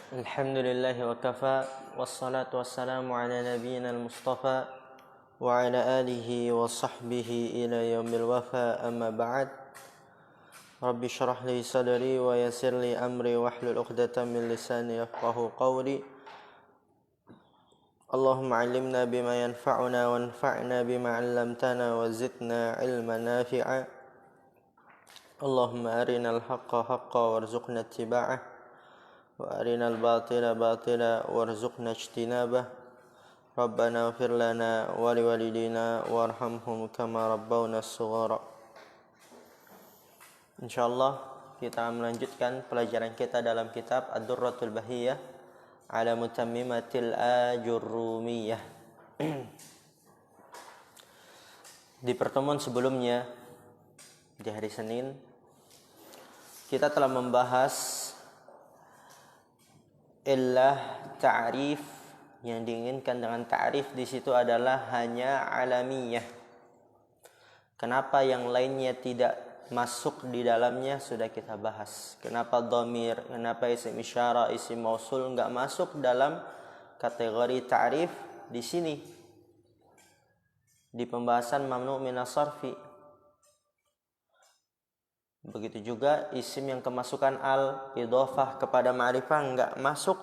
Alhamdulillahi wa kafa wassalatu wassalamu ala nabiyyina al-mustafa wa ala alihi wa sahbihi ila yaumil wafa amma ba'd. Rabbi shrah li sadri wa yassir li amri wahlul 'uqdatam min lisani yafqahu qawli. Allahumma 'allimna bima yanfa'una wanfa'na bima 'allamtana wa zidna 'ilman nafi'a. Allahumma arinal haqqa haqqan warzuqna ittiba'ah wa arinal batila batila warzuqna ijtinabah. Rabbana ighfir lana wa liwalidina warhamhum kama rabbawna shaghara. Insyaallah kita melanjutkan pelajaran kita dalam kitab Ad-Durratul Bahiyah ala Mutammimatil Ajurrumiyah. Di pertemuan sebelumnya di hari Senin kita telah membahas illah ta'rif. Yang diinginkan dengan ta'rif di situ adalah hanya alamiyah. Kenapa yang lainnya tidak masuk di dalamnya sudah kita bahas. Kenapa dhamir, kenapa isim isyarah, isim mausul enggak masuk dalam kategori ta'rif di sini. Di pembahasan mamnu' minas sarfi. Begitu juga isim yang kemasukan al idhofah kepada ma'rifah enggak masuk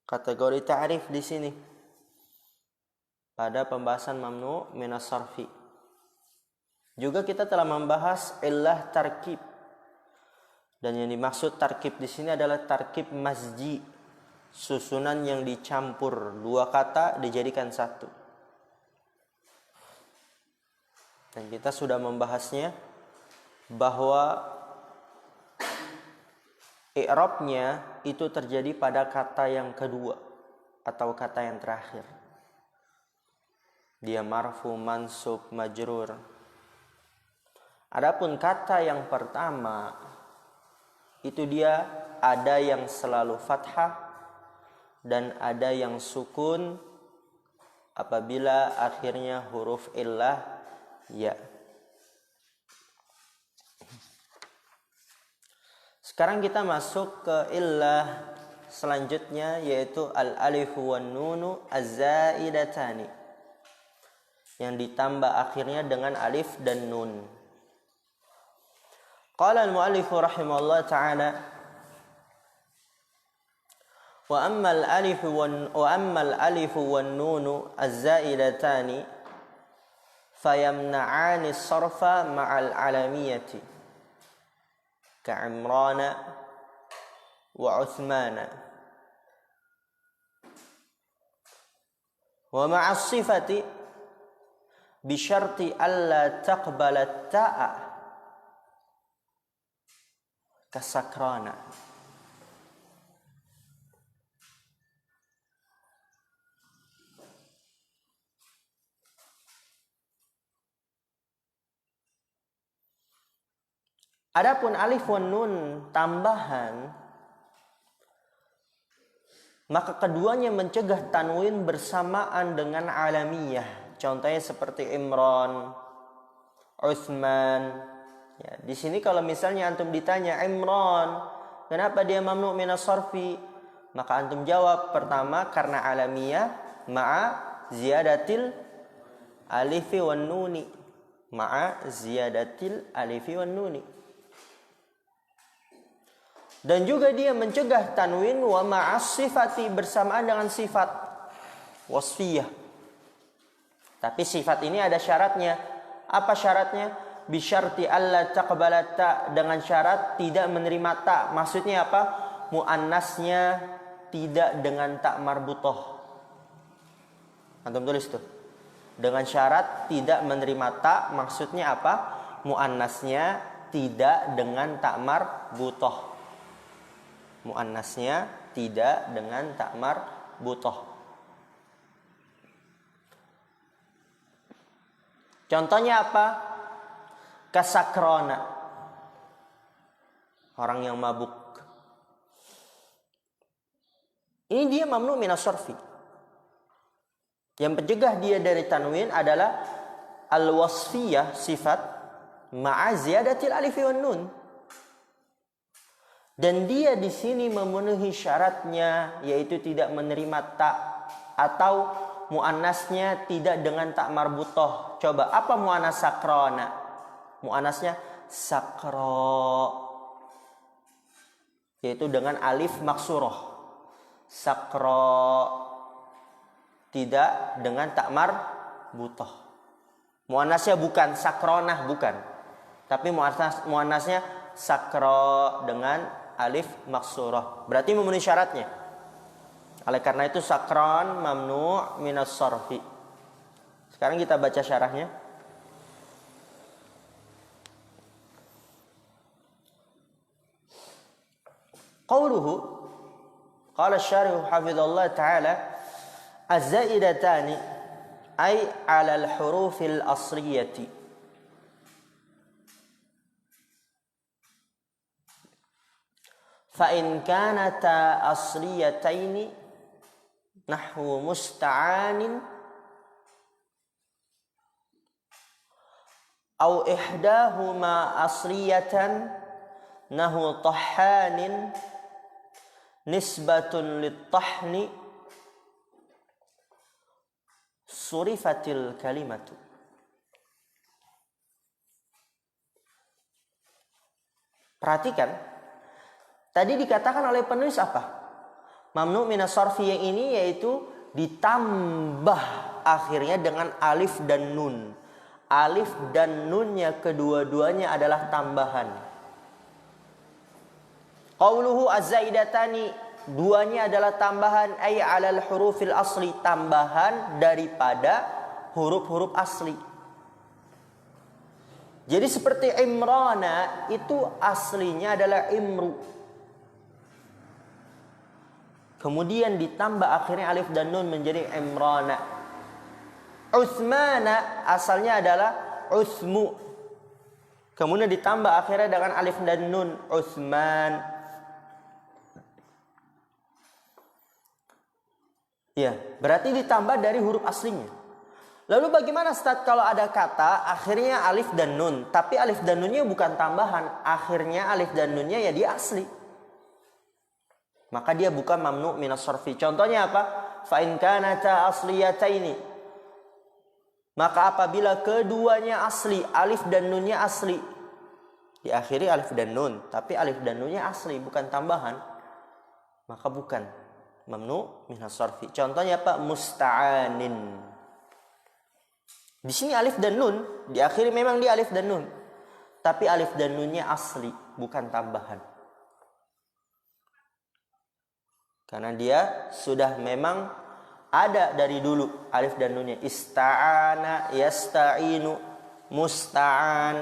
kategori ta'rif di sini pada pembahasan mamnu' minas sarfi. Juga kita telah membahas illah tarkib. Dan yang dimaksud tarkib di sini adalah tarkib mazji, susunan yang dicampur dua kata dijadikan satu. Dan kita sudah membahasnya bahwa i'rabnya itu terjadi pada kata yang kedua atau kata yang terakhir. Dia marfu, mansub, majrur. Adapun kata yang pertama itu dia ada yang selalu fathah dan ada yang sukun apabila akhirnya huruf illah ya. Sekarang kita masuk ke illah selanjutnya, yaitu al-alif wan nunu az-zaidatani, yang ditambah akhirnya dengan alif dan nun. Qala al-mu'allif rahimahullah ta'ala wa amma al-alif wan nunu az-zaidatani fayamna'ani as-sarfa ma'al alamiyati ka'imrana wa uthmana wa ma'as sifati bisyarti alla taqbala ta'a kasakrana. Adapun alif wan nun tambahan, maka keduanya mencegah tanwin bersamaan dengan alamiyah. Contohnya seperti Imran, Utsman. Ya, di sini kalau misalnya antum ditanya Imran, kenapa dia mamnu' minas sarfi? Maka antum jawab pertama karena alamiyah ma'a ziyadatil alifi wan nuni. Ma'a ziyadatil alifi wan nuni. Dan juga dia mencegah tanwin wa ma'as sifati bersamaan dengan sifat wasfiyah. Tapi sifat ini ada syaratnya. Apa syaratnya? Bisyarti alla taqbala ta, dengan syarat tidak menerima ta. Maksudnya apa? Muannasnya tidak dengan ta marbutah. Antum tulis tuh. Dengan syarat tidak menerima ta, maksudnya apa? Muannasnya tidak dengan ta marbutah. Muannasnya tidak dengan ta marbutah. Contohnya apa? Kasakrona, orang yang mabuk. Ini dia mamnu' minas sarfi. Yang pencegah dia dari tanwin adalah al-wasfiyah, sifat ma'a ziyadatil alif wan nun. Dan dia di sini memenuhi syaratnya, yaitu tidak menerima tak, atau muannasnya tidak dengan tak marbutoh. Coba, apa muannas sakrona? Muannasnya sakro, yaitu dengan alif maksuroh. Sakro, tidak dengan tak marbutoh. Muannasnya bukan sakronah, bukan. Tapi muannasnya sakro dengan alif maksurah. Berarti memenuhi syaratnya. Oleh karena itu sakron mamnu' minas sarfi. Sekarang kita baca syarahnya. Qauluhu qala asy-syarih hafizallahu ta'ala az-zaidatani ay 'ala al-hurufil asliyati. فإن كانتا أصليتين نحو مستعان أو إحداهما أصلية نحو طحان نسبة للطحن صرفت الكلمة. Perhatikan, tadi dikatakan oleh penulis apa? Mamnu' minas sarfi yang ini yaitu ditambah akhirnya dengan alif dan nun. Alif dan nunnya kedua-duanya adalah tambahan. Qauluhu az-zaidatani, duanya adalah tambahan, ay 'alal hurufil asli, tambahan daripada huruf-huruf asli. Jadi seperti Imrana itu aslinya adalah Imru. Kemudian ditambah akhirnya alif dan nun menjadi Imrana. Utsmana asalnya adalah Utsmu. Kemudian ditambah akhirnya dengan alif dan nun Utsman. Ya, berarti ditambah dari huruf aslinya. Lalu bagaimana Ustaz kalau ada kata akhirnya alif dan nun, tapi alif dan nunnya bukan tambahan, akhirnya alif dan nunnya ya dia asli. Maka dia bukan mamnu' minas sarfi. Contohnya apa? Fa in kanata asliyataini. Maka apabila keduanya asli, alif dan nunnya asli. Diakhiri alif dan nun, tapi alif dan nunnya asli, bukan tambahan. Maka bukan mamnu' minas sarfi. Contohnya apa? Musta'anin. Di sini alif dan nun, diakhiri memang dia alif dan nun. Tapi alif dan nunnya asli, bukan tambahan. Karena dia sudah memang ada dari dulu alif dan nunnya. Ista'ana, yasta'inu, musta'an.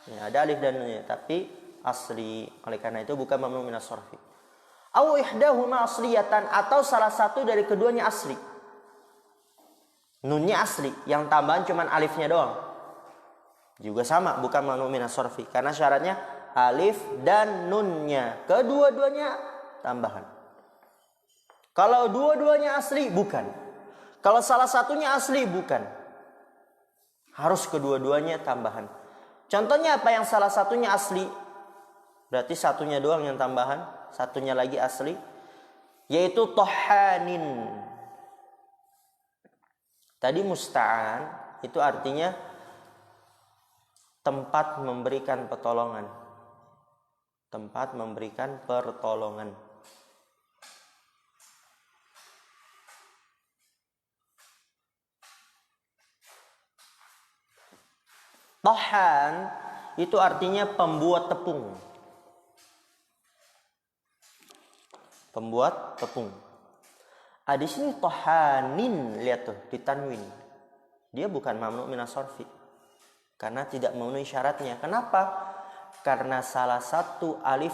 Ya, ada alif dan nunnya, tapi asli. Oleh karena itu bukan mamnu' minas sarfi. Aw ihdahuma asliyatan, atau salah satu dari keduanya asli. Nunnya asli, yang tambahan cuma alifnya doang. Juga sama, bukan mamnu' minas sarfi. Karena syaratnya alif dan nunnya, kedua-duanya tambahan. Kalau dua-duanya asli, bukan. Kalau salah satunya asli, bukan. Harus kedua-duanya tambahan. Contohnya apa yang salah satunya asli? Berarti satunya doang yang tambahan, satunya lagi asli. Yaitu tohanin. Tadi musta'an, itu artinya tempat memberikan pertolongan. Tempat memberikan pertolongan. Tohan itu artinya pembuat tepung. Pembuat tepung. Di sini tohanin, lihat tuh ditanwin. Dia bukan mamnu' minas sarfi. Karena tidak memenuhi syaratnya. Kenapa? Karena salah satu alif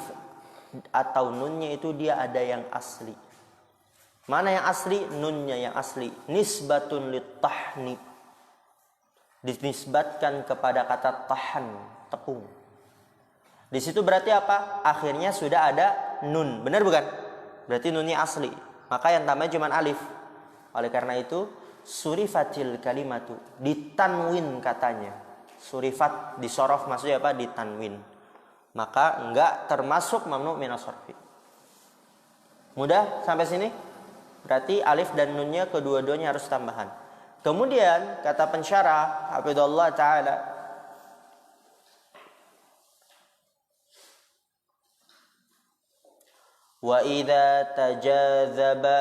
atau nunnya itu dia ada yang asli. Mana yang asli? Nunnya yang asli. Nisbatun lit-tahni. Dinisbatkan kepada kata tahan, tepung. Di situ berarti apa? Akhirnya sudah ada nun, benar bukan? Berarti nunnya asli. Maka yang tambahnya cuma alif. Oleh karena itu surifatil kalimatu, ditanwin katanya. Surifat disorof maksudnya apa? Ditanwin. maka enggak termasuk mamnu minas sarfi. Mudah sampai sini? Berarti alif dan nunnya kedua-duanya harus tambahan. Kemudian kata pensyarah hafizallahu taala, wa idza tajadzaba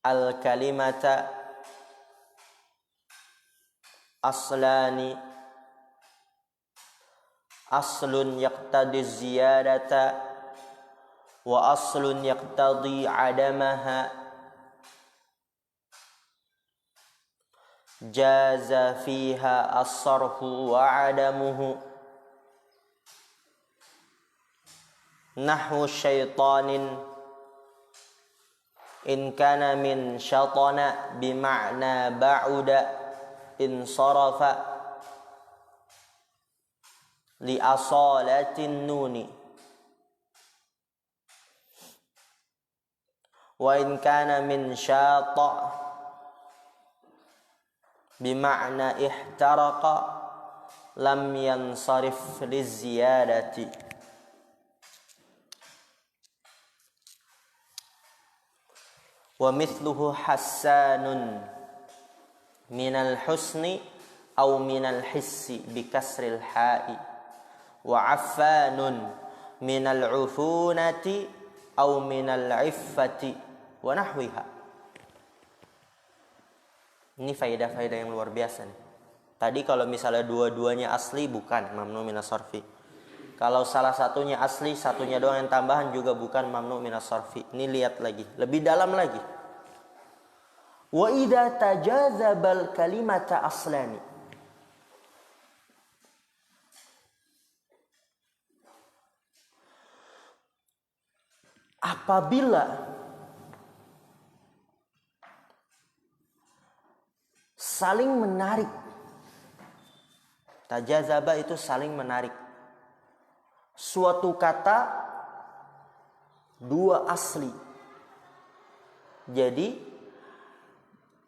al kalimata aslani aslun yaqtadi ziyadata wa aslun yaqtadi adamaha jaza fiha as-sarfu wa adamuhu nahwu syaitanin in kana min syatana bima'na ba'uda in sarafa li asalatin nuni wa in kana min syata bima'na ihtaraqa lam yansarif liziyadati. Wa mithluhu hassanun minal husni aw minal hissi bikasril ha'i wa affanun minal ufunati aw minal iffati wa nahwiha. Ini faedah-faedah yang luar biasa nih. Tadi kalau misalnya dua-duanya asli bukan mamnu minas sarfi. Kalau salah satunya asli, satunya doang yang tambahan juga bukan mamnu minas sarfi. Ini lihat lagi, lebih dalam lagi. Wa idza tajazabal kalimata aslani. Apabila saling menarik, tajazaba itu saling menarik, suatu kata dua asli. Jadi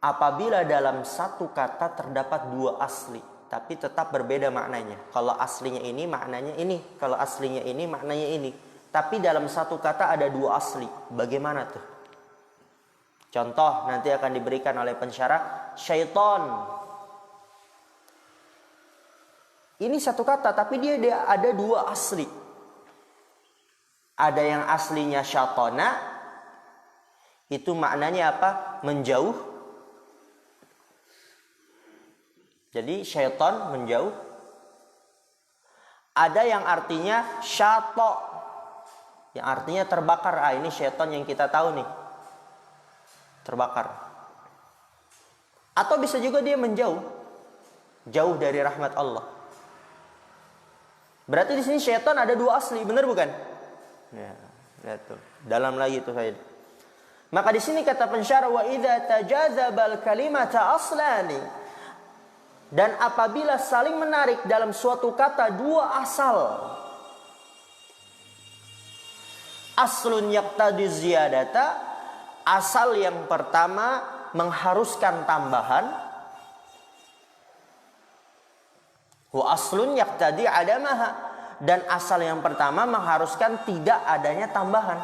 apabila dalam satu kata terdapat dua asli tapi tetap berbeda maknanya. Kalau aslinya ini maknanya ini, kalau aslinya ini maknanya ini, tapi dalam satu kata ada dua asli. Bagaimana tuh? Contoh nanti akan diberikan oleh pensyarah, syaiton. Ini satu kata tapi dia ada dua asli. Ada yang aslinya syatona, itu maknanya apa? Menjauh. Jadi syaiton menjauh. Ada yang artinya syato, yang artinya terbakar. Ini syaiton yang kita tahu nih, terbakar. Atau bisa juga dia menjauh, jauh dari rahmat Allah. Berarti di sini syaitan ada dua asli, benar bukan? Ya, lihat tuh. Dalam lagi itu saya. Maka di sini kata pensyarah, wa idza tajazabal kalimata aslani, dan apabila saling menarik dalam suatu kata dua asal, aslun yaqtadi ziyadata, asal yang pertama mengharuskan tambahan, wa aslun yaqtadi adamaha, dan asal yang pertama mengharuskan tidak adanya tambahan.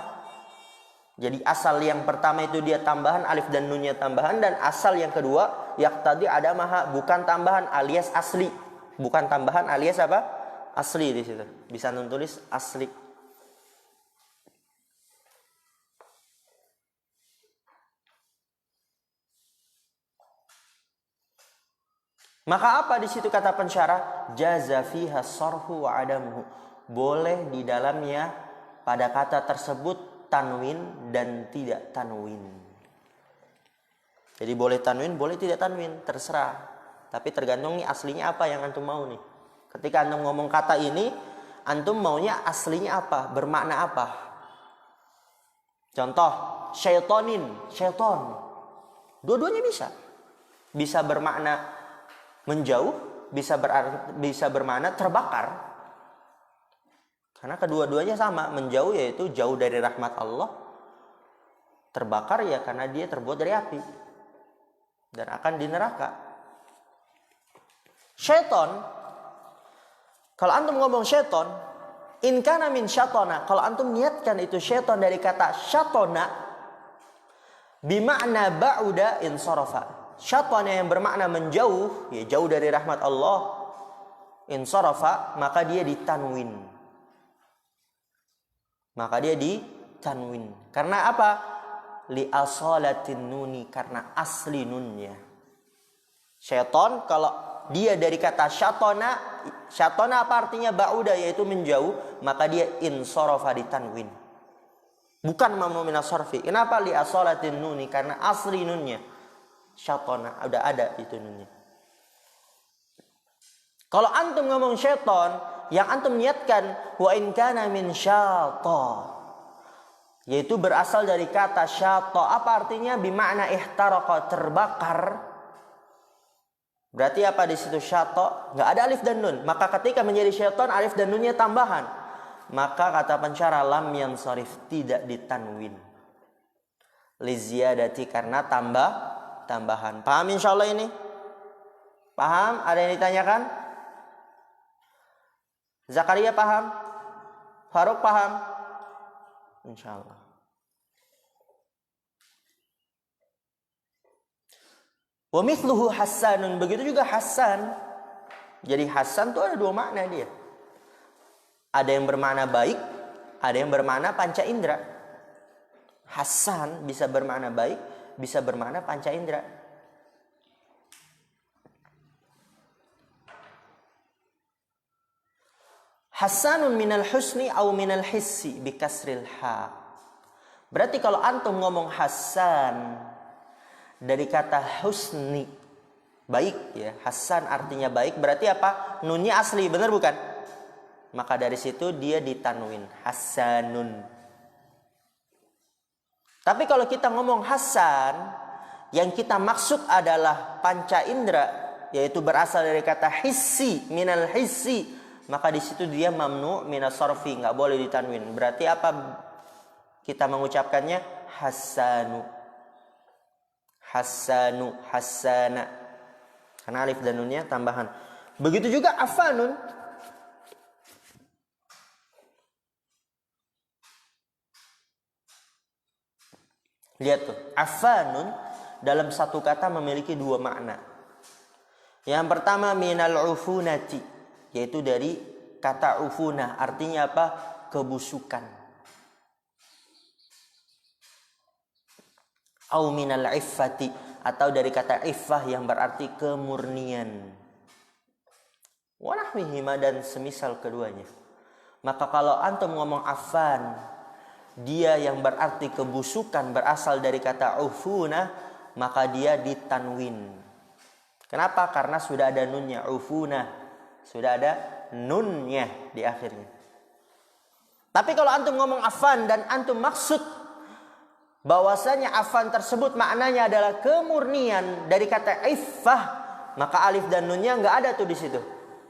Jadi asal yang pertama itu dia tambahan, alif dan nunnya tambahan, dan asal yang kedua yaqtadi adamaha, bukan tambahan alias asli. Bukan tambahan alias apa? Asli di situ. Bisa nun tulis asli. Maka apa di situ kata pensyarah? Jaza fiha sarfu wa adamuhu. Boleh di dalamnya pada kata tersebut tanwin dan tidak tanwin. Jadi boleh tanwin, boleh tidak tanwin, terserah. Tapi tergantung nih aslinya apa yang antum mau nih. Ketika antum ngomong kata ini, antum maunya aslinya apa, bermakna apa. Contoh, syaitonin, syaiton. Dua-duanya bisa. Bisa bermakna menjauh, bisa bermakna terbakar. Karena kedua-duanya sama, menjauh yaitu jauh dari rahmat Allah, terbakar ya karena dia terbuat dari api dan akan di neraka. Syaiton Kalau antum ngomong syaiton, in kana min syatona, kalau antum niatkan itu syaiton dari kata syatona, bimakna ba'uda insarafa. Syatona yang bermakna menjauh, ya jauh dari rahmat Allah, insarafa, maka dia ditanwin. Maka dia ditanwin. Karena apa? Li asalatin nuni, karena asli nunnya. Syaiton kalau dia dari kata syatona, syatona apa artinya? Ba'uda, yaitu menjauh, maka dia insarafa, ditanwin. Bukan mamnu minas sarfi. Kenapa? Li asalatin nuni, karena asli nunnya. Syatona, udah ada itu nunnya. Kalau antum ngomong syaiton, yang antum niatkan wa in kana min syata, yaitu berasal dari kata syata. Apa artinya? Bimakna ihtaraqa, terbakar. Berarti apa di situ syata? Enggak ada alif dan nun. Maka ketika menjadi syaiton, alif dan nunnya tambahan. Maka kata pensyarah lam yansarif, tidak ditanwin. Li ziyadati, karena tambahan. Paham insyaallah ini? Paham? Ada yang ditanyakan? Zakaria paham? Faruk paham? Insyaallah. Wa mithluhu Hasanun, begitu juga Hasan. Jadi Hasan itu ada dua makna dia. Ada yang bermakna baik, ada yang bermakna panca indera. Hasan bisa bermakna baik, bisa bermakna panca indera. Hasanun minal husni au minal hissi bi kasril ha. Berarti kalau antum ngomong Hasan dari kata husni, baik ya. Hasan artinya baik, berarti apa? Nunnya asli, benar bukan? Maka dari situ dia ditanwin Hasanun. Tapi kalau kita ngomong Hasan, yang kita maksud adalah panca indera, yaitu berasal dari kata hissi, minal hissi, maka di situ dia mamnu minas sarfi, nggak boleh ditanwin. Berarti apa kita mengucapkannya? Hasanu, hasanu, hasana, karena alif dan nunnya tambahan. Begitu juga afanun. Lihat tuh, afanun dalam satu kata memiliki dua makna. Yang pertama minal ufunati, yaitu dari kata ufunah, artinya apa? Kebusukan. Au minal iffati, atau dari kata iffah yang berarti kemurnian. Wa nahwihima, dan semisal keduanya. Maka kalau antum ngomong afan, dia yang berarti kebusukan, berasal dari kata ufuna, maka dia ditanwin. Kenapa? Karena sudah ada nunnya, ufuna, sudah ada nunnya di akhirnya. Tapi kalau antum ngomong afan dan antum maksud bahwasanya afan tersebut maknanya adalah kemurnian dari kata iffah, maka alif dan nunnya nggak ada tuh di situ.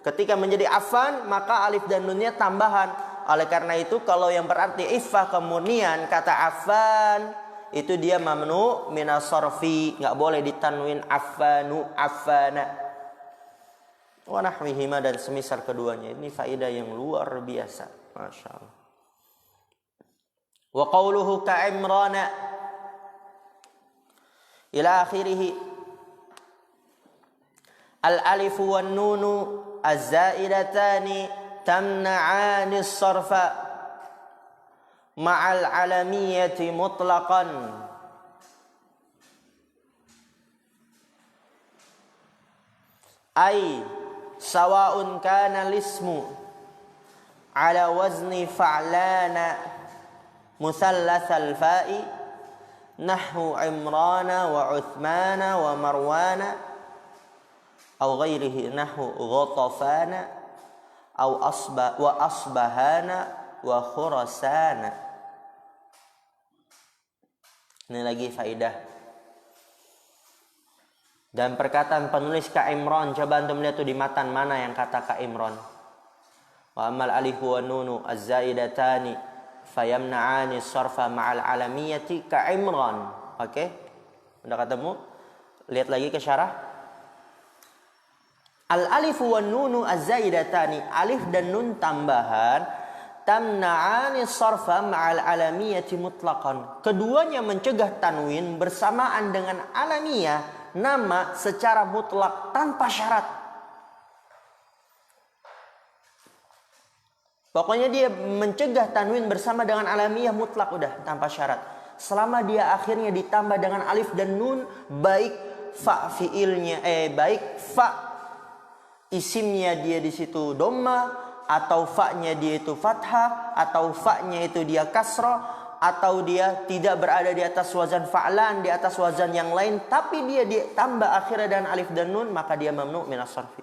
Ketika menjadi afan, maka alif dan nunnya tambahan. Oleh karena itu, kalau yang berarti iffah, kemurnian, kata afan, itu dia mamnu minas sarfi, nggak boleh ditanwin afanu, afana. Wa nahwihima, dan semisal keduanya. Ini faedah yang luar biasa, masya Allah. Wa qawluhu ka'imrana ila akhirih. Al-alif wan nunu az-zaidatani tamna'ani as-sarfa ma'al alamiyati mutlaqan. Ay sawa'un kana lismu ala wazni fa'lana مثلث الفاء نحو عمران وعثمان ومروان أو غيره نحو غطفان أو وأصبهان وخرسان. Ini lagi faidah. Dan perkataan penulis Ka Imran, coba antum lihat tuh di matan mana yang kata Ka Imran. Wa amal alifu wa nunu az-zaidatani fayamna'ani sarfa ma'al alamiyati ka Imran. Oke? Udah ketemu? Lihat lagi ke syarah. Al alifu wan nunu az-zaidatani, alif dan nun tambahan, tamna'ani sarfa ma'al alamiyati mutlaqan. Keduanya mencegah tanwin bersamaan dengan alamiyah nama secara mutlak tanpa syarat. Pokoknya dia mencegah tanwin bersama dengan alamiyah mutlak udah tanpa syarat. Selama dia akhirnya ditambah dengan alif dan nun, baik fa fiilnya baik fa isimnya dia di situ dhamma, atau fa-nya dia itu fathah, atau fa-nya itu dia kasrah, atau dia tidak berada di atas wazan fa'lan, di atas wazan yang lain, tapi dia ditambah akhirnya dan alif dan nun, maka dia mamnu minas sarfi.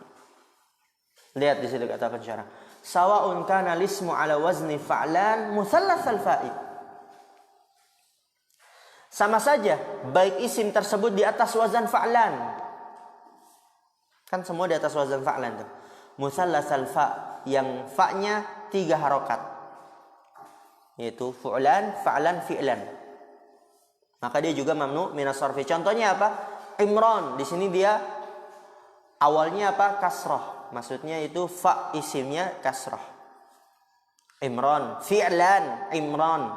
Lihat di situ kata pensyarah. Sawa'un kana lismu ala wazni fa'lan mutsallatsal al-fa'i. Sama saja baik isim tersebut di atas wazan fa'lan. Kan semua di atas wazan fa'lan tuh. Mutsallatsal fa, yang fa-nya 3 harokat. Yaitu fu'lan, fa'lan, fi'lan. Maka dia juga mamnu minas sarfi. Contohnya apa? Imran, di sini dia awalnya apa? Kasrah. Maksudnya itu fa isimnya kasrah. Imran, fi'lan, Imran.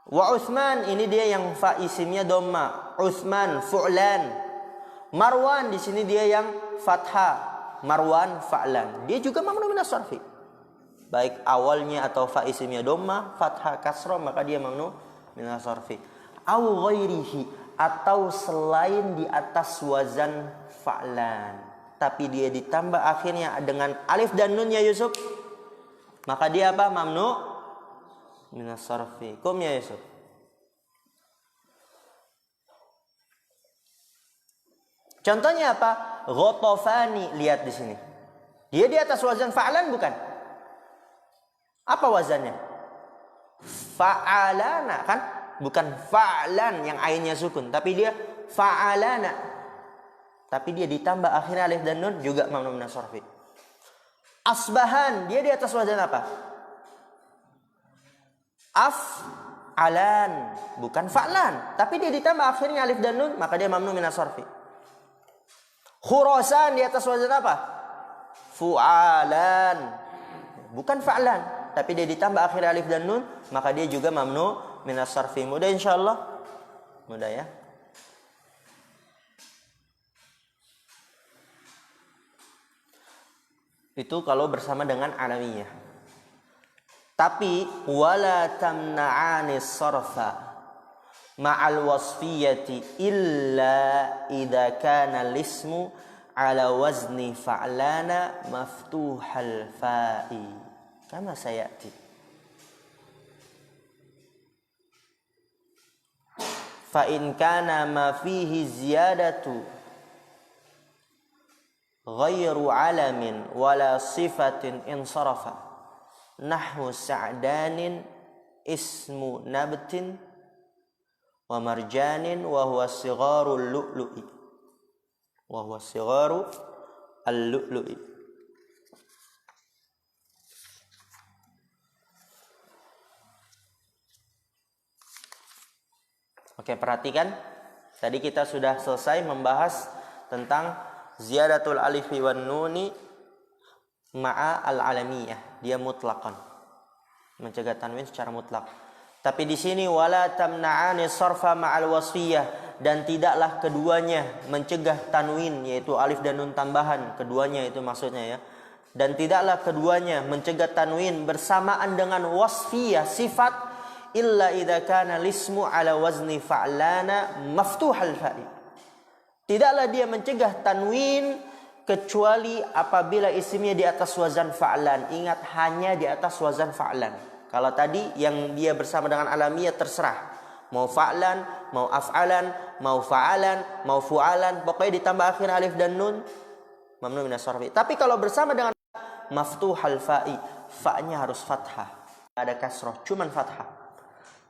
Wa Utsman, ini dia yang fa isimnya dhamma. Utsman, fu'lan. Marwan, di sini dia yang fathah. Marwan, fa'lan. Dia juga mamnu minas sarfi. Baik awalnya atau fa isimnya dhamma, fathah, kasrah, maka dia mamnu minas sarfi. Au ghairihi, atau selain di atas wazan fa'lan, tapi dia ditambah akhirnya dengan alif dan nun ya Yusuf, maka dia apa? Mamnu minas sarfi. Kum ya Yusuf. Contohnya apa? Ghatafani, lihat di sini. Dia di atas wazan fa'lan bukan? Apa wazannya? Fa'alana kan? Bukan fa'lan yang ainnya sukun, tapi dia fa'alana. Tapi dia ditambah akhirnya alif dan nun, juga mamnu minas sarfi. Asbahan, dia di atas wazan apa? Af'alan, bukan fa'lan, tapi dia ditambah akhirnya alif dan nun, maka dia mamnu minas sarfi. Khurasan, di atas wazan apa? Fu'alan, bukan fa'lan, tapi dia ditambah akhirnya alif dan nun, maka dia juga mamnu minas sarfi. Mudah insyaallah? Mudah ya? Itu kalau bersama dengan alamiyah. Tapi wala tamna'ani sarfa ma'al wasfiyati illa idza kana al-ismu ala wazni fa'lana maftuhal fa'i kama sayati. Fa in kana ma fihi ziyadatu ghairu alamin wala sifatin insarafa nahwu sa'danin ismu nabtin wa marjanin wa huwa sigharul lu'lu'i wa huwa sigharu al-lu'lu'i. Oke, perhatikan. Tadi kita sudah selesai membahas tentang ziyadatul alifi wan nuni ma'a al-alamiyah. Dia mutlaqan. Mencegah tanwin secara mutlak. Tapi di sini wala tamna'ani sarfa ma'al wasfiyah, dan tidaklah keduanya mencegah tanwin, yaitu alif dan nun tambahan, keduanya itu maksudnya ya. Dan tidaklah keduanya mencegah tanwin bersamaan dengan wasfiyah sifat illa idza kana lismu ala wazni fa'lana maftuhal fa'i. Tidaklah dia mencegah tanwin kecuali apabila isimnya di atas wazan fa'lan. Ingat, hanya di atas wazan fa'lan. Kalau tadi yang dia bersama dengan alamiyah terserah. Mau fa'lan, mau af'alan, mau fa'alan, mau fu'alan, pokoknya ditambah akhir alif dan nun, mamnu minas sarfi. Tapi kalau bersama dengan maftuhal fa'i, fa-nya harus fathah. Ada kasroh, cuman fathah.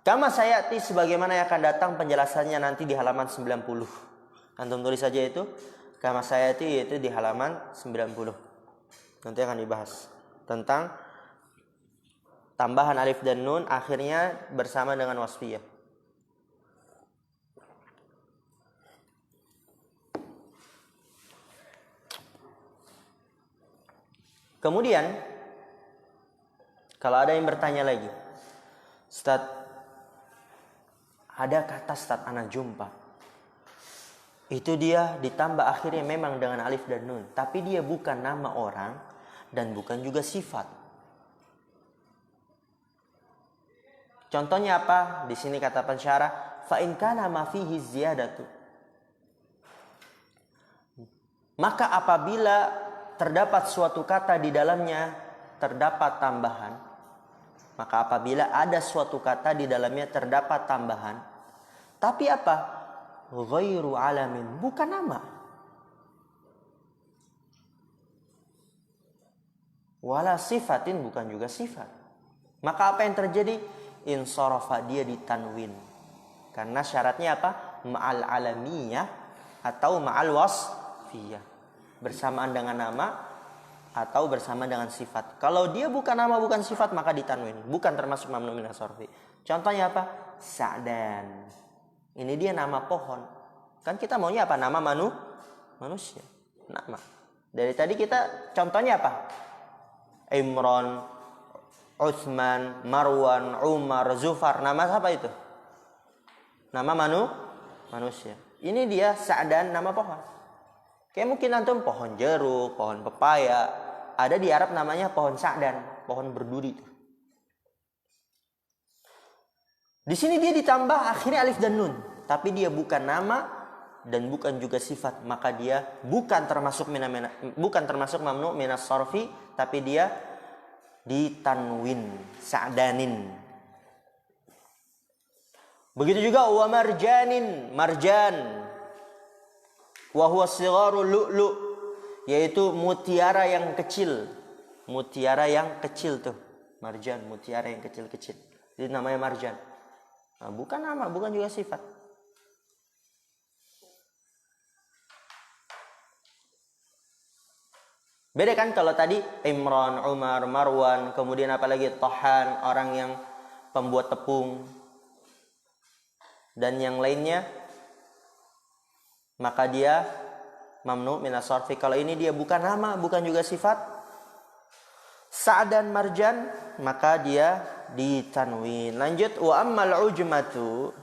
Kama sayati, sebagaimana yang akan datang penjelasannya nanti di halaman 90. Antum tulis saja itu. Kama sayati, yaitu di halaman 90. Nanti akan dibahas tentang tambahan alif dan nun akhirnya bersama dengan wasfiyah. Kemudian kalau ada yang bertanya lagi, Ustaz, ada kata Ustaz ana jumpa, itu dia ditambah akhirnya memang dengan alif dan nun, tapi dia bukan nama orang dan bukan juga sifat. Contohnya apa? Di sini kata pensyarah, fa in kana ma fihi ziyadatu. Maka apabila terdapat suatu kata di dalamnya terdapat tambahan, maka apabila ada suatu kata di dalamnya terdapat tambahan, tapi apa? Ghairu alamin, bukan nama. Wala sifatin, bukan juga sifat. Maka apa yang terjadi? Insarafa, dia ditanwin. Karena syaratnya apa? Ma'al alamiyah atau ma'al wasfiyah. Bersamaan dengan nama atau bersama dengan sifat. Kalau dia bukan nama bukan sifat maka ditanwin, bukan termasuk mamnu minas sarfi. Contohnya apa? Sa'dan. Ini dia nama pohon. Kan kita maunya apa? Nama manusia. Nama. Dari tadi kita contohnya apa? Imran, Utsman, Marwan, Umar, Zufar. Nama siapa itu? Nama manusia. Ini dia Sa'dan, nama pohon. Kayak mungkin antum pohon jeruk, pohon pepaya. Ada di Arab namanya pohon Sa'dan, pohon berduri. Di sini dia ditambah akhirnya alif dan nun, tapi dia bukan nama dan bukan juga sifat, maka dia bukan termasuk mamnu minas sarfi, tapi dia ditanwin, Sa'danin. Begitu juga wa marjanin, marjan. Wa huwa sigharul lu'lu', yaitu mutiara yang kecil. Mutiara yang kecil tuh. Marjan, mutiara yang kecil-kecil. Itu namanya marjan. Nah, bukan nama, bukan juga sifat. Beda kan kalau tadi Imran, Umar, Marwan, kemudian apalagi Tohan, orang yang pembuat tepung, dan yang lainnya, maka dia mamnu minas sarfi. Kalau ini dia bukan nama, bukan juga sifat, Sa'd dan Marjan, maka dia ditanwin. Lanjut, wa ammal ujmatu.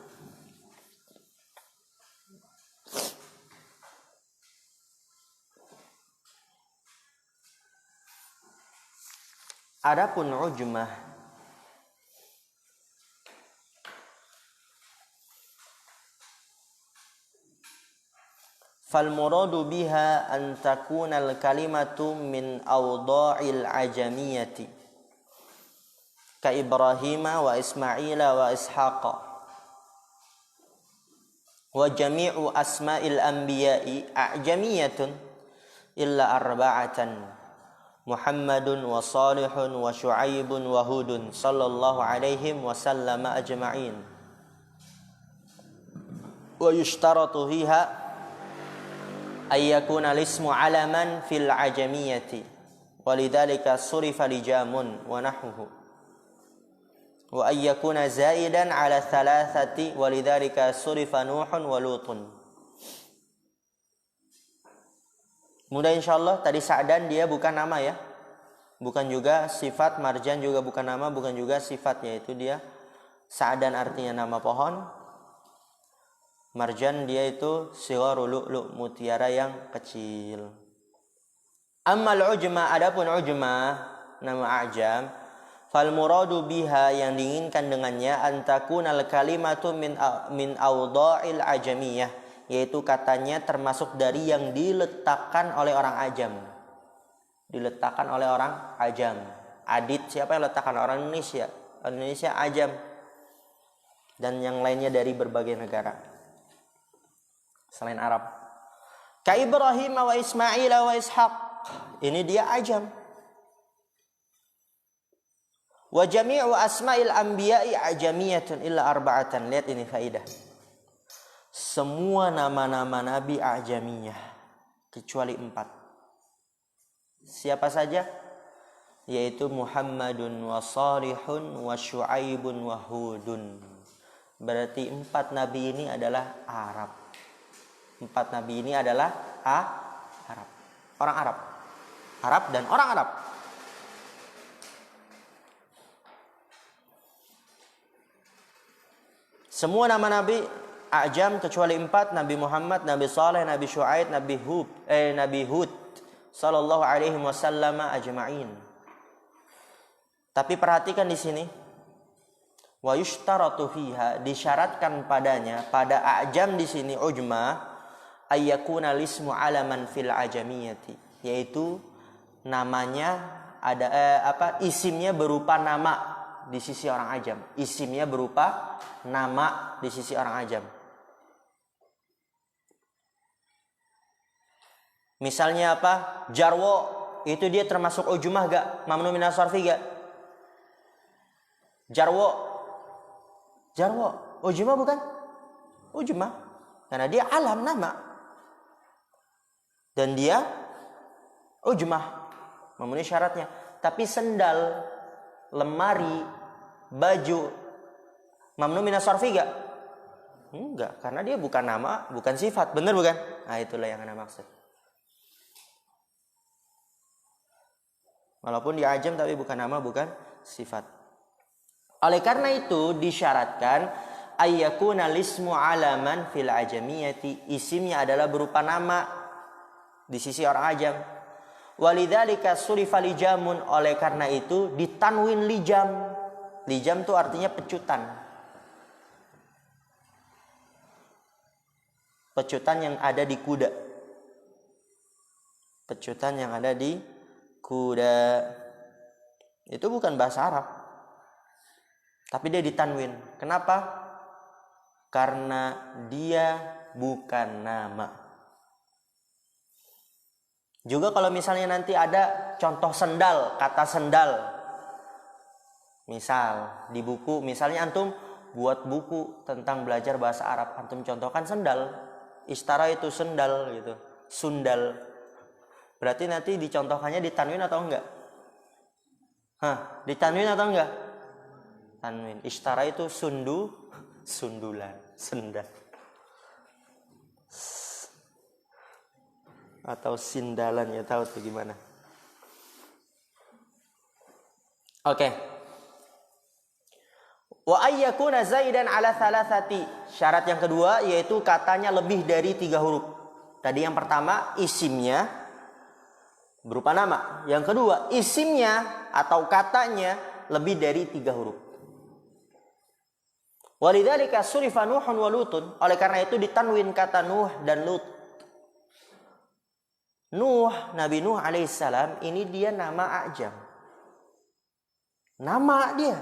Adapun ujmah, fal muradu biha an takuna al kalimatu min awda'il ajamiyati ka Ibrahim wa Ismail wa Ishaq wa jami'u asma'il anbiya'i ajamiyatun illa arba'atan Muhammadun wa Salihun wa Syu'aibun wa Hudun sallallahu alaihim wa sallama ajma'in. Wa yushtaratu fiha ayyakuna lismu alaman fil ajamiyati walidhalika surifa lijamun wa nahwuhu wa ayyakuna zaidan ala thalathati walidhalika surifa nuhun wa lutun. Mudah insyaallah. Tadi Sa'dan dia bukan nama ya, bukan juga sifat. Marjan juga bukan nama, bukan juga sifat, yaitu dia Sa'dan artinya nama pohon. Marjan dia itu sigharul lu'lu', mutiara yang kecil. Ammal ujma, adapun ujma nama ajam, fal muradu biha, yang diinginkan dengannya, antakunal kalimatu min awda'il ajamiyah, yaitu katanya termasuk dari yang diletakkan oleh orang ajam. Diletakkan oleh orang ajam. Adit siapa yang letakkan? Orang Indonesia. Orang Indonesia ajam. Dan yang lainnya dari berbagai negara selain Arab. Ka Ibrahim wa Ismail wa Ishaq. Ini dia ajam. Wa jami'u asma'il anbiya'i ajamiyatun illa arba'atan. Lihat ini faidah. Semua nama-nama Nabi ajamiyah kecuali 4. Siapa saja? Yaitu Muhammadun wa Salihun wa Syu'aibun wa Hudun. Berarti 4 Nabi ini adalah Arab. 4 Nabi ini adalah Arab. Orang Arab. Arab dan orang Arab. Semua nama nabi A'jam kecuali 4, Nabi Muhammad, Nabi Saleh, Nabi Syuaib, Nabi Hud sallallahu alaihi wasallam ajma'in. Tapi perhatikan di sini, wa yushtaratu fiha, disyaratkan padanya, pada A'jam di sini ujma, ayyakuna lismu alaman fil ajamiyati, yaitu namanya ada isimnya berupa nama di sisi orang Ajam. Isimnya berupa nama di sisi orang Ajam. Misalnya apa? Jarwo, itu dia termasuk ujmah gak? Mamnu minas sarfi gak? Jarwo, ujmah bukan? Ujmah, karena dia alam nama. Dan dia ujmah, memenuhi syaratnya. Tapi sendal, lemari, baju, mamnu minas sarfi gak? Enggak, karena dia bukan nama, bukan sifat. Benar bukan? Nah, itulah yang Anda maksud. Walaupun dia ajam tapi bukan nama, bukan sifat. Oleh karena itu disyaratkan ayyakuna lismu alaman fil ajamiyati, isimnya adalah berupa nama di sisi orang ajam. Walidzalika surifa lijamun, oleh karena itu ditanwin lijam. Lijam itu artinya pecutan. Pecutan yang ada di kuda. Pecutan yang ada di kuda. Itu bukan bahasa Arab. Tapi dia ditanwin. Kenapa? Karena dia bukan nama. Juga kalau misalnya nanti ada contoh sendal, kata sendal. Misal di buku, misalnya antum buat buku tentang belajar bahasa Arab, antum contohkan sendal. Istara itu sendal gitu, sundal. Berarti nanti dicontohkannya ditanwin atau enggak? Ditanwin atau enggak? Tanwin. Istara itu sundulan, sendal. Atau sindalan, ya tahu tuh gimana. Oke. Wa ayyakuna zaidan ala thalathati. Syarat yang kedua yaitu katanya lebih dari 3 huruf. Tadi yang pertama isimnya berupa nama. Yang kedua isimnya atau katanya lebih dari 3 huruf. Walidzalika surifa Nuhun wa Lutun. Oleh karena itu ditanwin kata Nuh dan Lut. Nuh, Nabi Nuh alaihissalam ini dia nama A'jam. Nama dia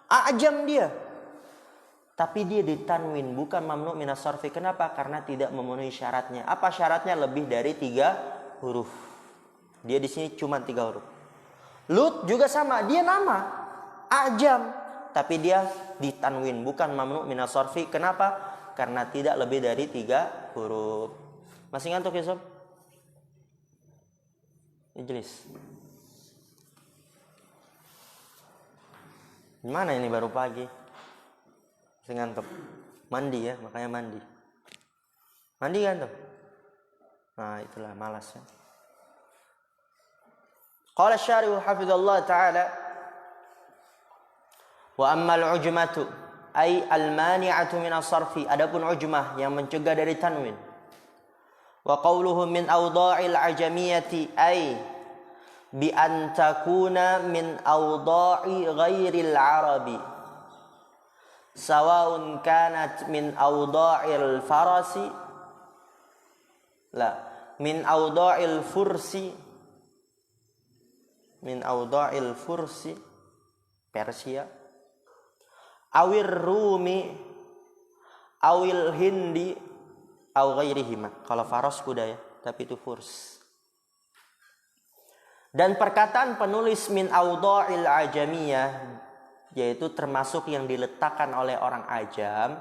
A'jam dia. Tapi dia ditanwin, bukan mamnu minas sarfi. Kenapa? Karena tidak memenuhi syaratnya. Apa syaratnya? Lebih dari 3 huruf. Dia di sini cuma 3 huruf. Lut juga sama, dia nama A'jam, tapi dia ditanwin, bukan mamnu minas sarfi. Kenapa? Karena tidak lebih dari 3 huruf. Masih ngantuk ya sob? Ijlis. Gimana ini baru pagi? Masih ngantuk. Mandi ya, makanya mandi. Mandi kan tuh? Nah, itulah malas ya. Qala syarih hafizallahu ta'ala wa ammal ujmatu ay al-mani'atu min as-sarfi. Adapun ujmah yang mencegah dari tanwin. Wa qawluhu min awda'il ajamiyati ay bi an takuna min awda'i ghairil arabi sawa'un kanat min awda'il farasi la min awda'il fursi Persia awir rumi awil hindi aw ghairihima. Kalau faras kuda ya, tapi itu furs. Dan perkataan penulis min awda'il ajamiyah, yaitu termasuk yang diletakkan oleh orang ajam,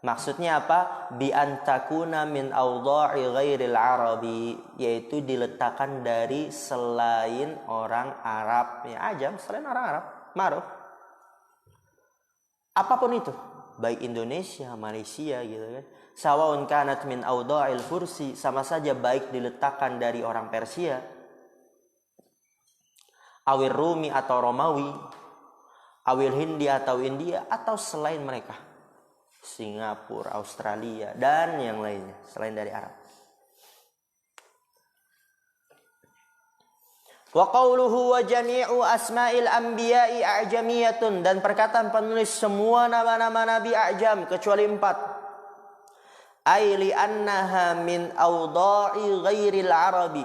maksudnya apa? Bi antakuna min awda'i ghairil arabi, yaitu diletakkan dari selain orang Arab. Ya ajam, selain orang Arab, ma'ruf. Apapun itu, baik Indonesia, Malaysia gitu kan. Sawa'un kanat min awda'il fursi, sama saja baik diletakkan dari orang Persia, awil Rumi atau Romawi, awil Hindi atau India, atau selain mereka. Singapura, Australia, dan yang lainnya selain dari Arab. Wa qawluhu wa jami'u asma'il anbiya'i a'jamiyatun, dan perkataan penulis semua nama-nama nabi a'jam kecuali 4. Ai li annaha min awda'i ghairil arabi.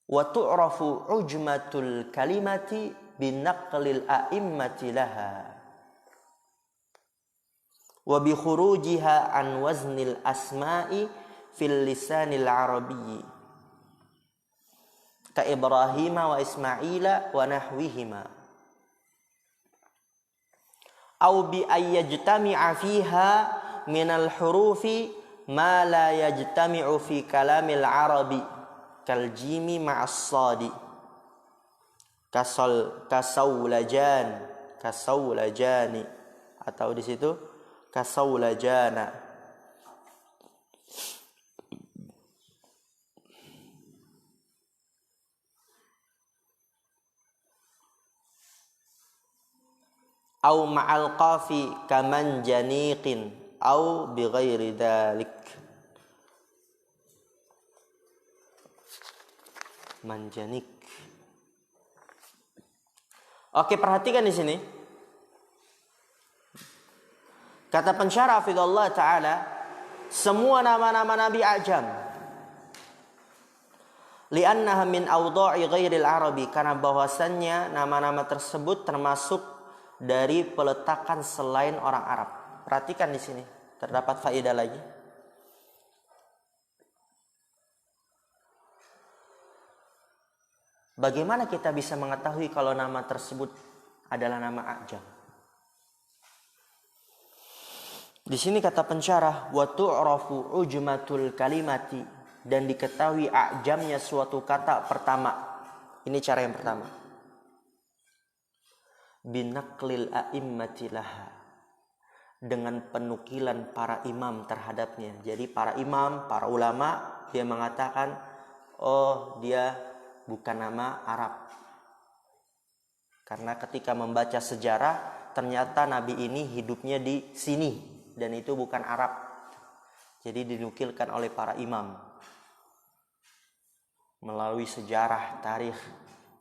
Wa tu'rafu ujmatul kalimati binaqlil a'immati laha wa bi khurujiha an waznil asma'i fil lisanil arabiyyi ka Ibrahim wa Ismaila wa nahwihima au bi ayyajtami'a fiha minal hurufi ma la yajtami'u fi kalamil arabi kal jimi ma'as sadi kasaulajani, atau di situ kasaulajana. Au ma'al qafi kaman janiqin au bi ghairi dzalik. Manjanik. Oke, perhatikan di sini. Kata pensyarah hafizallahu taala, semua nama-nama nabi a'jam. Li'annaha min awda'i ghairil arabi, karena bahwasannya nama-nama tersebut termasuk dari peletakan selain orang Arab. Perhatikan di sini, terdapat faedah lagi. Bagaimana kita bisa mengetahui kalau nama tersebut adalah nama a'jam? Di sini kata pensyarah, wa tu'rafu ujmatul kalimati, dan diketahui a'jamnya suatu kata pertama. Ini cara yang pertama. Binaqlil a'immati laha, dengan penukilan para imam terhadapnya. Jadi para imam, para ulama, dia mengatakan, oh dia bukan nama Arab. Karena ketika membaca sejarah, ternyata nabi ini hidupnya di sini, dan itu bukan Arab. Jadi dinukilkan oleh para imam melalui sejarah, tarikh,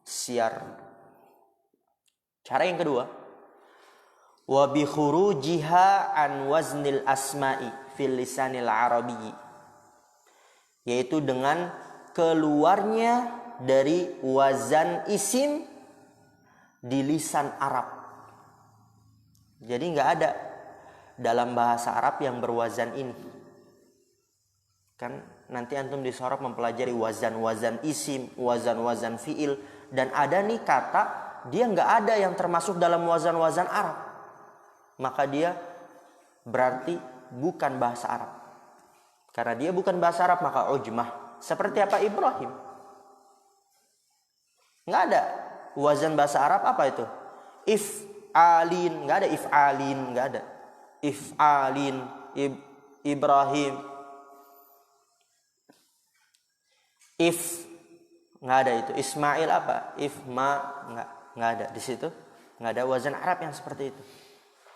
syiar. Cara yang kedua, wa bi khurujiha an waznil asma'i fil lisanil arabiyyi, yaitu dengan keluarnya dari wazan isim di lisan Arab. Jadi nggak ada dalam bahasa Arab yang berwazan ini. Kan nanti antum di sorab mempelajari wazan-wazan isim, wazan-wazan fiil, dan ada nih kata dia nggak ada yang termasuk dalam wazan-wazan Arab, maka dia berarti bukan bahasa Arab. Karena dia bukan bahasa Arab, maka ujmah. Seperti apa Ibrahim? Nggak ada wazan bahasa Arab. Apa itu? If'alin, nggak ada if'alin, nggak ada. If'alin, Ibrahim. Nggak ada itu. Ismail apa? Ifma, nggak ada di situ. Nggak ada wazan Arab yang seperti itu.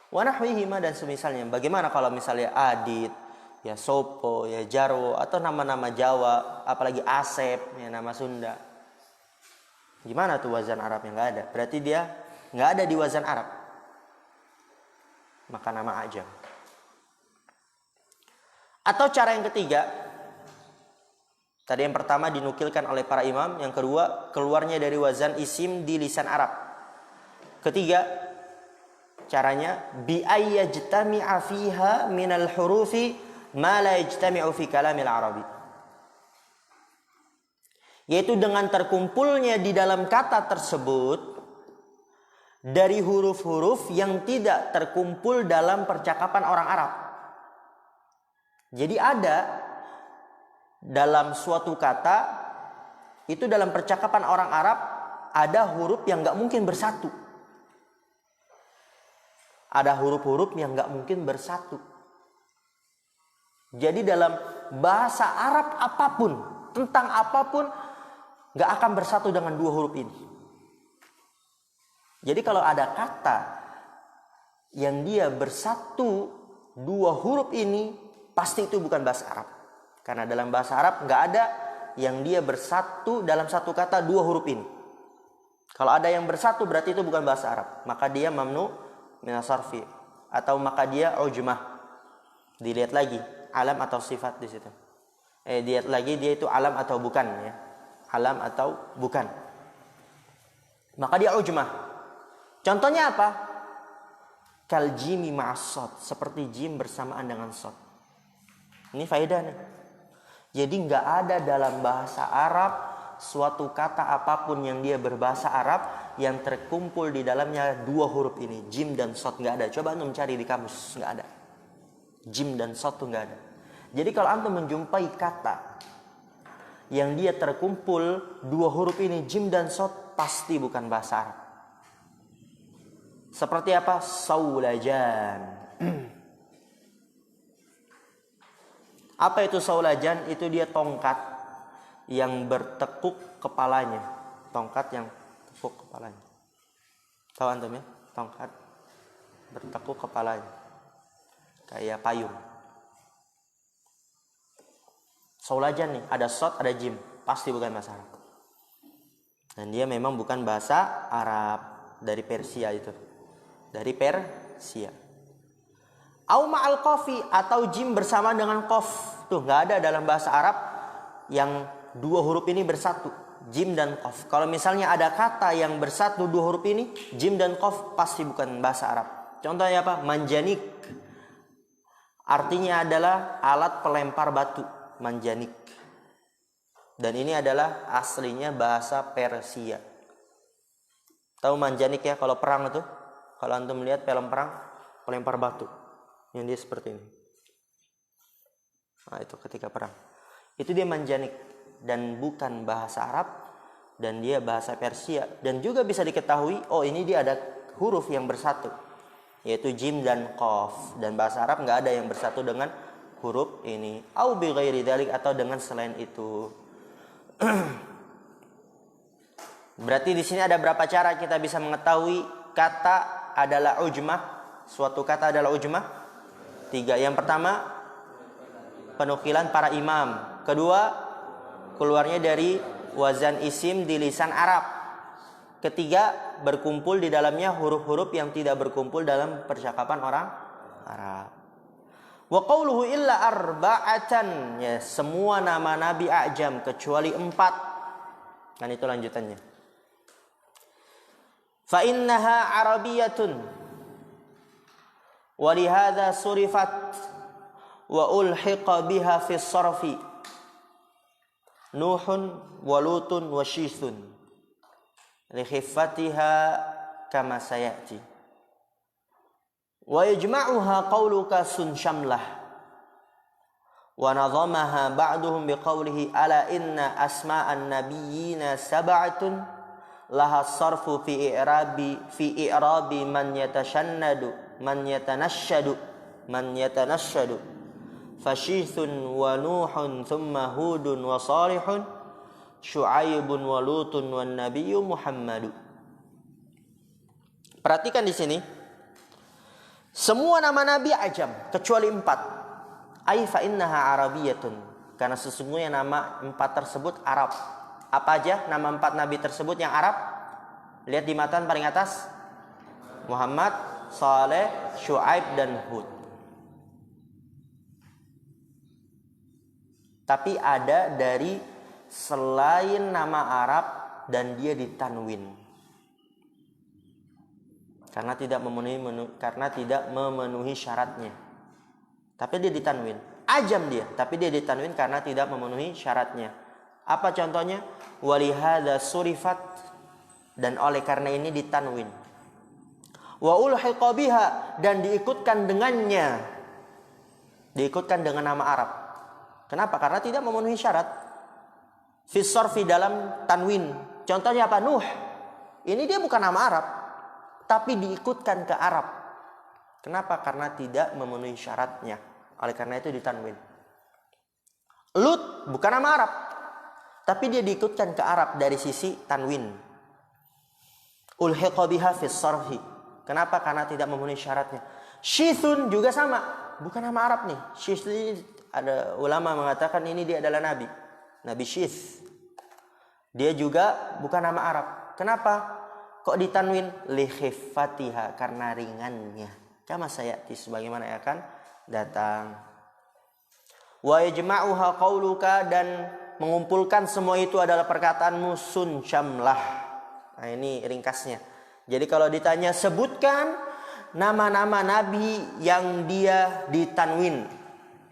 Wa nahwihima, dan semisalnya. Bagaimana kalau misalnya Adit, ya Sopo, ya Jarwo, atau nama-nama Jawa, apalagi Asep, ya nama Sunda. Gimana tuh wazan Arabnya? Nggak ada. Berarti dia nggak ada di wazan Arab. Maka nama a'jam. Atau cara yang ketiga, tadi yang pertama dinukilkan oleh para imam, yang kedua keluarnya dari wazan isim di lisan Arab. Ketiga, caranya bi ayyajtami'a fiha minal hurufi ma la yajtami'u fi kalamil arabi, yaitu dengan terkumpulnya di dalam kata tersebut dari huruf-huruf yang tidak terkumpul dalam percakapan orang Arab. Jadi ada dalam suatu kata itu, dalam percakapan orang Arab ada huruf yang gak mungkin bersatu. Ada huruf-huruf yang gak mungkin bersatu. Jadi dalam bahasa Arab apapun, tentang apapun, gak akan bersatu dengan dua huruf ini. Jadi kalau ada kata yang dia bersatu dua huruf ini, pasti itu bukan bahasa Arab. Karena dalam bahasa Arab nggak ada yang dia bersatu dalam satu kata dua huruf ini. Kalau ada yang bersatu berarti itu bukan bahasa Arab. Maka dia mamnu minas sarfi, atau maka dia ujmah. Dilihat lagi alam atau sifat di situ. Dilihat lagi dia itu alam atau bukan ya. Alam atau bukan. Maka dia ujmah. Contohnya apa? Kal jimi ma'as shad, seperti jim bersamaan dengan shad. Ini faedah nih. Jadi nggak ada dalam bahasa Arab suatu kata apapun yang dia berbahasa Arab yang terkumpul di dalamnya dua huruf ini, jim dan shad, nggak ada. Coba antum cari di kamus, nggak ada. Jim dan shad tuh nggak ada. Jadi kalau antum menjumpai kata yang dia terkumpul dua huruf ini, jim dan shad, pasti bukan bahasa Arab. Seperti apa? Saulajan. Apa itu saulajan? Itu dia tongkat yang bertekuk kepalanya. Tongkat yang tekuk kepalanya. Tahu antum ya? Tongkat bertekuk kepalanya. Kayak payung. Saulajan nih, ada shad, ada jim. Pasti bukan bahasa Arab. Dan dia memang bukan bahasa Arab, dari Persia itu. Dari Persia. Au ma'al qafi, atau jim bersama dengan qaf. Tuh nggak ada dalam bahasa Arab yang dua huruf ini bersatu, jim dan qaf. Kalau misalnya ada kata yang bersatu dua huruf ini, jim dan qaf, pasti bukan bahasa Arab. Contohnya apa? Manjanik. Artinya adalah alat pelempar batu, manjanik. Dan ini adalah aslinya bahasa Persia. Tahu manjanik ya, kalau perang itu? Kalau antum melihat film perang, pelempar batu. Yang dia seperti ini. Nah, itu ketika perang. Itu dia manjanik. Dan bukan bahasa Arab. Dan dia bahasa Persia. Dan juga bisa diketahui, oh ini dia ada huruf yang bersatu. Yaitu jim dan qaf. Dan bahasa Arab nggak ada yang bersatu dengan huruf ini. Au bi ghairi dzalik, atau dengan selain itu. Berarti di sini ada berapa cara kita bisa mengetahui kata adalah ujmah? Suatu kata adalah ujmah? 3. Yang pertama, penukilan para imam. Kedua, keluarnya dari wazan isim di lisan Arab. Ketiga, berkumpul di dalamnya huruf-huruf yang tidak berkumpul dalam percakapan orang Arab. Wa qawluhu illa arba'atan, ya, semua nama nabi a'jam kecuali 4. Dan itu lanjutannya. Fa innaha arabiyatun wa lihadza surifat wa ulhiqa biha fi sarfi Nuhun wa Lutun wa Syithun li khiffatiha kama sayati. Wa yajma'uha qawluka sun syamlah wa nadhamaha ba'duhum biqawlihi ala inna asma'an nabiyyina sab'atun laha sarfu fi i'rabi man yatashannadu man yatanashshadu Fashithun wa Nuhun thumma Hudun wa Salihun Syu'aibun wa Lutun wa Nabiyyu Muhammadu. Perhatikan di sini. Semua nama nabi ajam kecuali 4. Ai fa innaha arabiyatun, karena sesungguhnya nama 4 tersebut Arab. Apa aja nama 4 nabi tersebut yang Arab? Lihat di matan paling atas. Muhammad, Saleh, Syuaib dan Hud. Tapi ada dari selain nama Arab dan dia ditanwin. Karena tidak memenuhi syaratnya. Tapi dia ditanwin. Ajam dia, tapi dia ditanwin karena tidak memenuhi syaratnya. Apa contohnya? Walihadza surifat, dan oleh karena ini ditanwin. Wa ulhiqa biha, dan diikutkan dengannya. Diikutkan dengan nama Arab. Kenapa? Karena tidak memenuhi syarat. Fi sarfi, dalam tanwin. Contohnya apa? Nuh. Ini dia bukan nama Arab, tapi diikutkan ke Arab. Kenapa? Karena tidak memenuhi syaratnya. Oleh karena itu ditanwin. Lut bukan nama Arab, tapi dia diikutkan ke Arab dari sisi tanwin. Ulhiqa biha fis sarfi. Kenapa? Karena tidak memenuhi syaratnya. Syithun juga sama, bukan nama Arab nih. Syith ini ada ulama mengatakan ini dia adalah nabi. Nabi Syith. Dia juga bukan nama Arab. Kenapa? Kok ditanwin? Li khiffatiha, karena ringannya. Kama sayati, sebagaimana yang akan datang. Wa yajma'uha qauluka, dan mengumpulkan semua itu adalah perkataanmu sun syamlah. Nah, ini ringkasnya. Jadi kalau ditanya sebutkan nama-nama nabi yang dia ditanwin.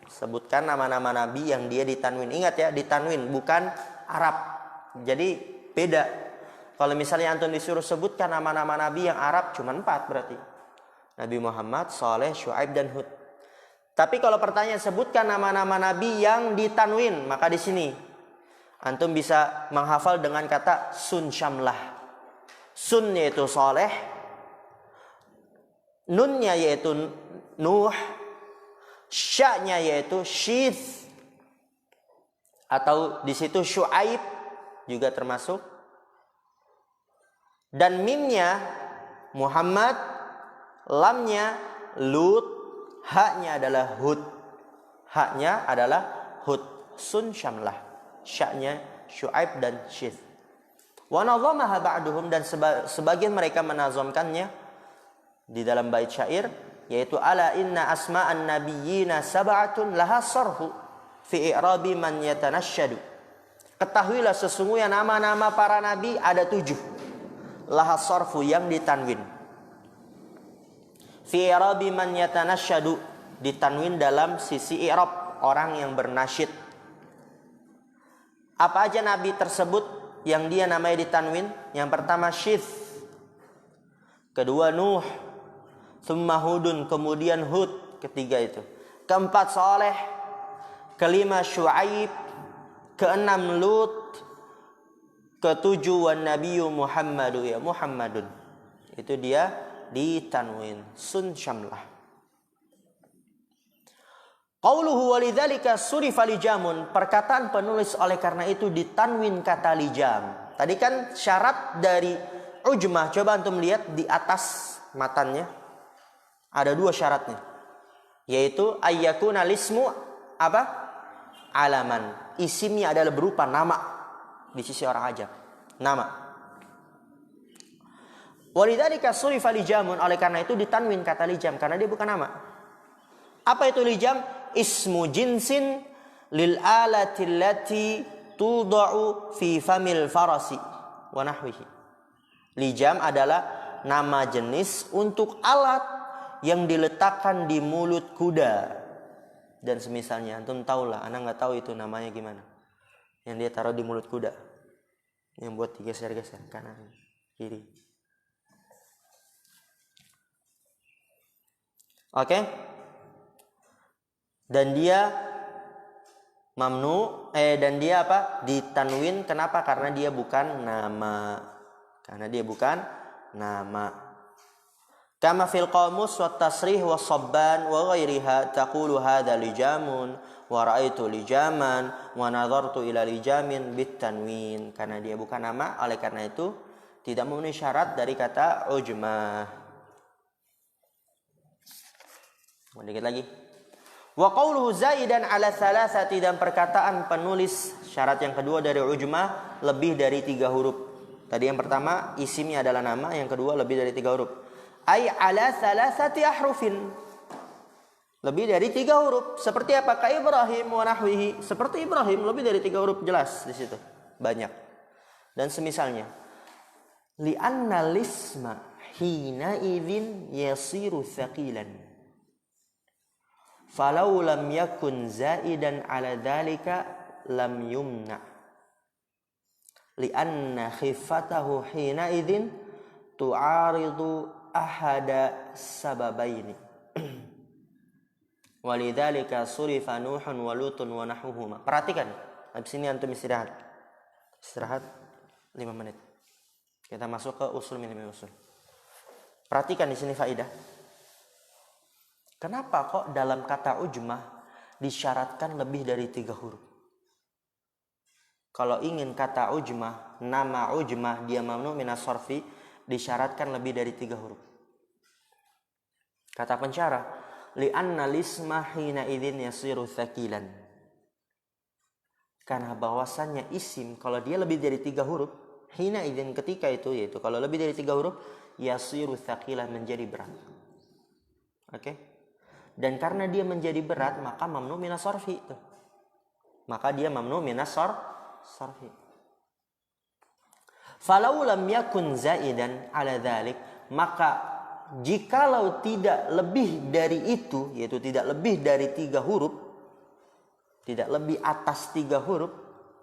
Sebutkan nama-nama nabi yang dia ditanwin. Ingat ya, ditanwin bukan Arab. Jadi beda. Kalau misalnya antum disuruh sebutkan nama-nama nabi yang Arab cuma 4 berarti. Nabi Muhammad, Saleh, Syuaib dan Hud. Tapi kalau pertanyaan sebutkan nama-nama nabi yang ditanwin, maka di sini antum bisa menghafal dengan kata sun syamlah. Sun yaitu Saleh, nunnya yaitu Nuh, sya-nya yaitu Syith, atau di situ Syuaib juga termasuk, dan mimnya Muhammad, lamnya Lut, haknya adalah Hud. Haknya adalah Hud. Sun syamlah. Sya'nya Syuaib dan Syith. Wa nazamaha ba'duhum, dan sebagian mereka menazamkannya di dalam bait syair, yaitu ala inna asma'an nabiyyina sab'atun laha sarhu fi i'rabi man yatanashshadu. Ketahuilah sesungguhnya nama-nama para nabi ada 7. Laha sarfu, yang ditanwin. Fi i'rabi man yatanashshadu, ditanwin dalam sisi i'rab, orang yang bernasyid. Apa aja nabi tersebut yang dia namanya ditanwin? Yang pertama Syith, kedua Nuh, thumma Hudun, kemudian Hud, ketiga itu. Keempat Saleh, kelima Syuaib, keenam Lut, ketujuh wan nabiyyu Muhammadu, ya Muhammadun. Itu dia ditanwin sun syamlah. Qauluhu walidzalika surifa lijamun, perkataan penulis oleh karena itu ditanwin kata lijam. Tadi kan syarat dari ujmah, coba antum lihat di atas matannya ada 2 syaratnya, yaitu ayyakuna lismu apa? Alaman. Isimnya adalah berupa nama di sisi orang ajam, nama. Walidzalika surifa lijamun, oleh karena itu ditanwin kata lijam karena dia bukan nama. Apa itu lijam? Ismu jinsin lil alati allati tudau fi famil farasi wa nahwihi. Lijam adalah nama jenis untuk alat yang diletakkan di mulut kuda dan semisalnya. Antum tahulah, anak nggak tahu itu namanya gimana. Yang dia taruh di mulut kuda, yang buat digeser-geser kanan kiri. Oke? Dan dia mamnu, dan dia apa? Ditanwin. Kenapa? Karena dia bukan nama. Karena dia bukan nama. Kama fil qamus wa tasrih wa sabban wa ghairiha taqulu hadha lijamun wa ra'aitu lijaman wa nadhartu ila lijamin bitanwin. Karena dia bukan nama, oleh karena itu tidak memenuhi syarat dari kata ujmah. Sedikit lagi. Wa qawluhu zaidan ala thalathati, dan perkataan penulis syarat yang kedua dari ujmah lebih dari 3 huruf. Tadi yang pertama isimnya adalah nama, yang kedua lebih dari 3 huruf. Ay ala thalathati ahrufin, lebih dari 3 huruf. Seperti apa? Ka Ibrahim wa nahwihi, seperti Ibrahim lebih dari 3 huruf, jelas di situ. Banyak. Dan semisalnya. Li anna lisma hina idzin yasiru thaqilan. Falau lam yakun zaidan ala dhalika lam yumna. Lianna khifatahu hina idzin tu'aridu ahada sababaini. Walidzalika surifa Nuhun wa Lutun wa nahwuhuma. Perhatikan, habis ini antum istirahat. Istirahat 5 menit. Kita masuk ke usul minimum usul. Perhatikan di sini faidah. Kenapa kok dalam kata ujmah disyaratkan lebih dari 3 huruf? Kalau ingin kata ujmah, nama ujmah dia mamnu minas sarfi, disyaratkan lebih dari 3 huruf. Kata pensyarah, li'anna lisma hina idzin yasiru tsaqilan. Karena bahwasannya isim kalau dia lebih dari 3 huruf, hina idzin ketika itu, yaitu kalau lebih dari 3 huruf, yasiru tsaqilan, menjadi berat. Oke? Dan karena dia menjadi berat, maka mamnu minas sarfi itu. Maka dia mamnu minas sarfi. Falau lam yakun zaidan ala dzalik, maka jikalau tidak lebih dari itu, yaitu tidak lebih dari 3 huruf, tidak lebih atas 3 huruf,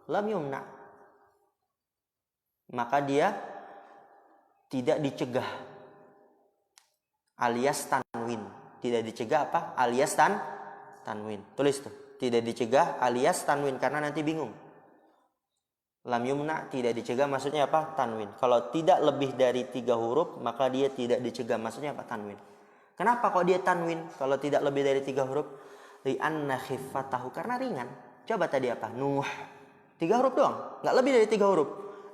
lam yumna, maka dia tidak dicegah, alias tanwin. Tidak dicegah apa? Alias tanwin. Tulis tuh, tidak dicegah alias tanwin, karena nanti bingung. Lam yumna, tidak dicegah, maksudnya apa? Tanwin. Kalau tidak lebih dari 3 huruf, maka dia tidak dicegah, maksudnya apa? Tanwin. Kenapa kok dia tanwin kalau tidak lebih dari 3 huruf? Li'anna khiffatahu, karena ringan. Coba tadi apa? Nuh. 3 huruf doang, nggak lebih dari 3 huruf.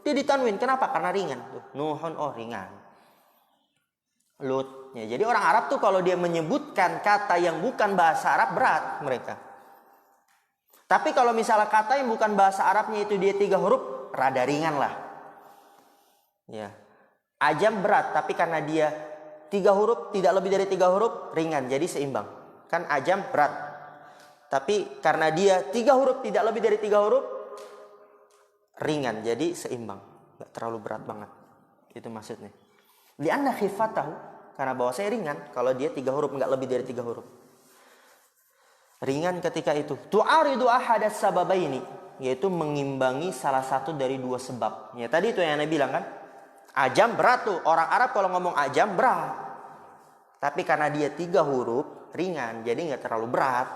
Dia ditanwin, kenapa? Karena ringan. Tuh, Nuhun, oh ringan. Lut. Ya, jadi orang Arab tuh kalau dia menyebutkan kata yang bukan bahasa Arab, berat mereka. Tapi kalau misalnya kata yang bukan bahasa Arabnya itu dia 3 huruf, rada ringan lah. Ya. Ajam berat, tapi karena dia 3 huruf, tidak lebih dari 3 huruf, ringan, jadi seimbang. Kan ajam berat. Tapi karena dia 3 huruf, tidak lebih dari 3 huruf, ringan, jadi seimbang. Gak terlalu berat banget. Itu maksudnya. Li'anna khifatahu, karena bahwa saya ringan, kalau dia 3 huruf, gak lebih dari 3 huruf. Ringan ketika itu. Tu'aridu ahadas sababaini, yaitu mengimbangi salah satu dari 2 sebab. Ya tadi itu yang Anda bilang kan. Ajam berat tuh. Orang Arab kalau ngomong ajam berat. Tapi karena dia 3 huruf, ringan, jadi nggak terlalu berat.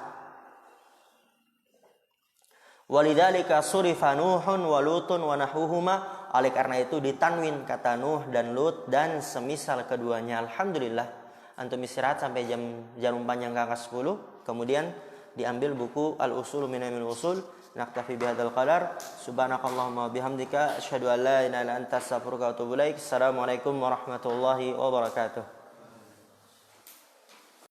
Walidzalika surifa Nuhun wa Lutun wa nahwuhuma. Oleh karena itu ditanwin kata Nuh dan Lut dan semisal keduanya. Alhamdulillah. Antum istirahat sampai jam panjang ke 10. Kemudian diambil buku Al-Usul min Ilmil Usul. Naktafi bihadzal qadar. Subhanakallahumma bihamdika asyhadu an la ilaha illa anta astaghfiruka wa atubu ilaik. Assalamualaikum warahmatullahi wabarakatuh.